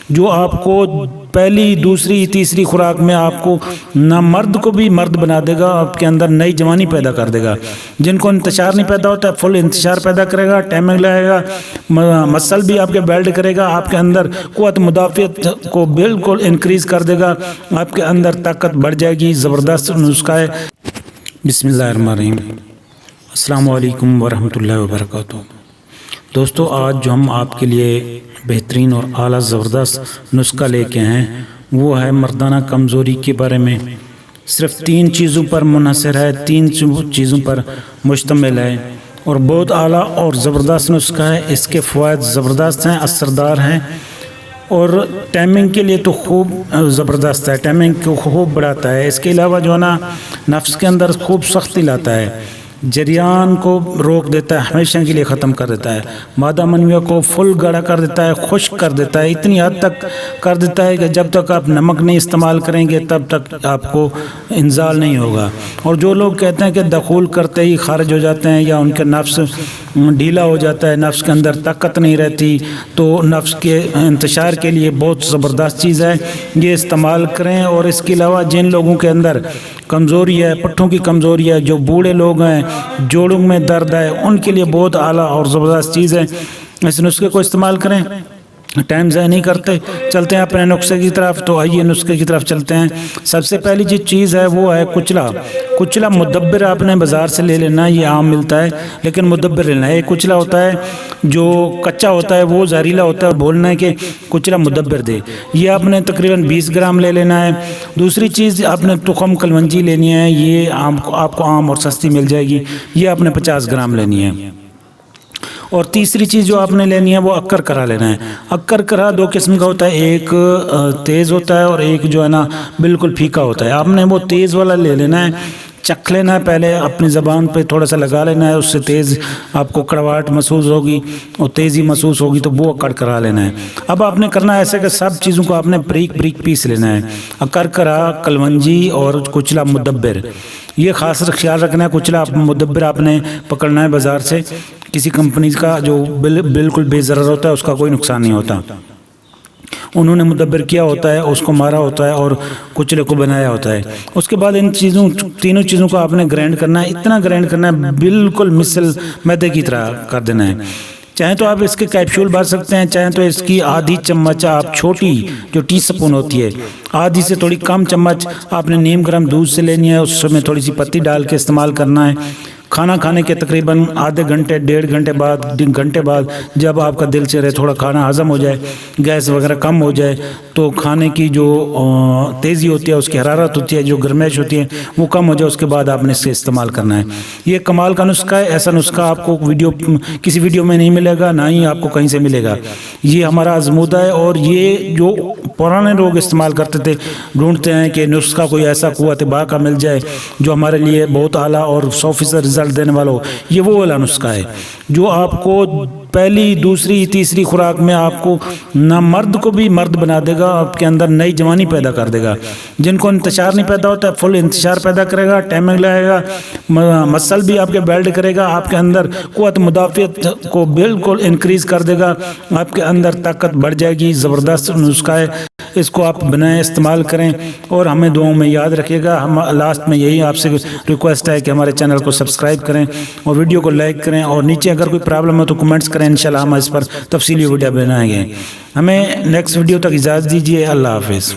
جو آپ کو پہلی دوسری تیسری خوراک میں آپ کو نہ مرد کو بھی مرد بنا دے گا، آپ کے اندر نئی جوانی پیدا کر دے گا۔ جن کو انتشار نہیں پیدا ہوتا ہے فل انتشار پیدا کرے گا، ٹائمنگ لگے گا، مسل بھی آپ کے بیلڈ کرے گا، آپ کے اندر قوت مدافعت کو بالکل انکریز کر دے گا، آپ کے اندر طاقت بڑھ جائے گی۔ زبردست نسخہ ہے۔ بسم اللہ الرحمن الرحیم۔ السلام علیکم ورحمۃ اللہ وبرکاتہ۔ دوستو، آج جو ہم آپ کے لیے بہترین اور اعلیٰ زبردست نسخہ لے کے ہیں وہ ہے مردانہ کمزوری کے بارے میں۔ صرف 3 چیزوں پر منحصر ہے، 3 چیزوں پر مشتمل ہے اور بہت اعلیٰ اور زبردست نسخہ ہے۔ اس کے فوائد زبردست ہیں، اثردار ہیں اور ٹائمنگ کے لیے تو خوب زبردست ہے، ٹائمنگ کو خوب بڑھاتا ہے۔ اس کے علاوہ جو ہے نا نفس کے اندر خوب سختی لاتا ہے، جریان کو روک دیتا ہے، ہمیشہ کے لیے ختم کر دیتا ہے، مادہ منویہ کو فل گاڑھا کر دیتا ہے، خشک کر دیتا ہے، اتنی حد تک کر دیتا ہے کہ جب تک آپ نمک نہیں استعمال کریں گے تب تک آپ کو انزال نہیں ہوگا۔ اور جو لوگ کہتے ہیں کہ دخول کرتے ہی خارج ہو جاتے ہیں یا ان کے نفس ڈھیلا ہو جاتا ہے، نفس کے اندر طاقت نہیں رہتی، تو نفس کے انتشار کے لیے بہت زبردست چیز ہے، یہ استعمال کریں۔ اور اس کے علاوہ جن لوگوں کے اندر کمزوری ہے، پٹھوں کی کمزوری ہے، جو بوڑھے لوگ ہیں، جوڑوں میں درد ہے، ان کے لیے بہت اعلیٰ اور زبردست چیز ہے۔ اس نسخے کو استعمال کریں۔ ٹائم ضائع نہیں کرتے، چلتے ہیں اپنے نسخے کی طرف۔ تو آئیے نسخے کی طرف چلتے ہیں۔ سب سے پہلی جو چیز ہے وہ ہے کچلا۔ کچلا مدبر آپ نے بازار سے لے لینا، یہ عام ملتا ہے لیکن مدبر لینا ہے۔ ایک کچلا ہوتا ہے جو کچا ہوتا ہے، وہ زہریلا ہوتا ہے، بولنا ہے کہ کچلا مدبر دے، یہ آپ نے تقریباً 20 گرام لے لینا ہے۔ دوسری چیز آپ نے تخم کلونجی لینی ہے، یہ آپ کو عام اور سستی مل جائے گی، یہ آپ نے 50 گرام لینی ہے۔ اور تیسری چیز جو آپ نے لینی ہے وہ اکر کرا لینا ہے۔ اکر کرا 2 قسم کا ہوتا ہے، ایک تیز ہوتا ہے اور ایک جو ہے نا بالکل پھیکا ہوتا ہے۔ آپ نے وہ تیز والا لے لینا ہے، چکھ لینا ہے، پہلے اپنی زبان پہ تھوڑا سا لگا لینا ہے، اس سے تیز آپ کو کڑواہٹ محسوس ہوگی اور تیزی محسوس ہوگی تو وہ اکڑ کرا لینا ہے۔ اب آپ نے کرنا ہے ایسے کہ سب چیزوں کو آپ نے بریک بریک پیس لینا ہے، اکر کرا، کلونجی اور کچلا مدبر۔ یہ خاص خیال رکھنا ہے، کچلا مدبر آپ نے پکڑنا ہے بازار سے، کسی کمپنی کا جو بالکل بے ضرر ہوتا ہے، اس کا کوئی نقصان نہیں ہوتا۔ انہوں نے مدبر کیا ہوتا ہے، اس کو مارا ہوتا ہے اور کچلے کو بنایا ہوتا ہے۔ اس کے بعد ان تینوں چیزوں کو آپ نے گرائنڈ کرنا ہے، اتنا گرائنڈ کرنا ہے بالکل مثل میدے کی طرح کر دینا ہے۔ چاہیں تو آپ اس کے کیپسول بھر سکتے ہیں، چاہیں تو اس کی آدھی چمچ آپ چھوٹی جو ٹی سپون ہوتی ہے، آدھی سے تھوڑی کم چمچ آپ نے نیم گرم دودھ سے لینی ہے، اس میں تھوڑی سی پتی ڈال کے استعمال کرنا ہے۔ کھانا کھانے کے تقریباً آدھے گھنٹے 1.5 گھنٹے بعد جب آپ کا دل چاہے تھوڑا کھانا ہضم ہو جائے، گیس وغیرہ کم ہو جائے، تو کھانے کی جو تیزی ہوتی ہے، اس کی حرارت ہوتی ہے، جو گرمائش ہوتی ہے وہ کم ہو جائے، اس کے بعد آپ نے اسے استعمال کرنا ہے۔ یہ کمال کا نسخہ ہے، ایسا نسخہ آپ کو کسی ویڈیو میں نہیں ملے گا، نہ ہی آپ کو کہیں سے ملے گا۔ یہ ہمارا آزمودہ ہے اور یہ جو پرانے لوگ استعمال کرتے تھے، ڈھونڈتے ہیں کہ نسخہ کوئی ایسا قوت باہ کا مل جائے جو ہمارے لیے بہت اعلیٰ اور 100% رزلٹ دینے والا ہو۔ یہ وہ والا نسخہ ہے جو آپ کو پہلی دوسری تیسری خوراک میں آپ کو نہ مرد کو بھی مرد بنا دے گا، آپ کے اندر نئی جوانی پیدا کر دے گا۔ جن کو انتشار نہیں پیدا ہوتا ہے فل انتشار پیدا کرے گا، ٹائمنگ لگے گا، مسل بھی آپ کے بیلڈ کرے گا، آپ کے اندر قوت مدافعت کو بالکل انکریز کر دے گا، آپ کے اندر طاقت بڑھ جائے گی۔ زبردست نسخہ ہے، اس کو آپ بنائیں، استعمال کریں اور ہمیں دعاؤں میں یاد رکھیے گا۔ ہم لاسٹ میں یہی آپ سے ریکویسٹ ہے کہ ہمارے چینل کو سبسکرائب کریں اور ویڈیو کو لائک کریں، اور نیچے اگر کوئی پرابلم ہو تو کمنٹس کریں، انشاءاللہ ہم اس پر تفصیلی ویڈیو بنائیں گے۔ ہمیں نیکسٹ ویڈیو تک اجازت دیجیے، اللہ حافظ۔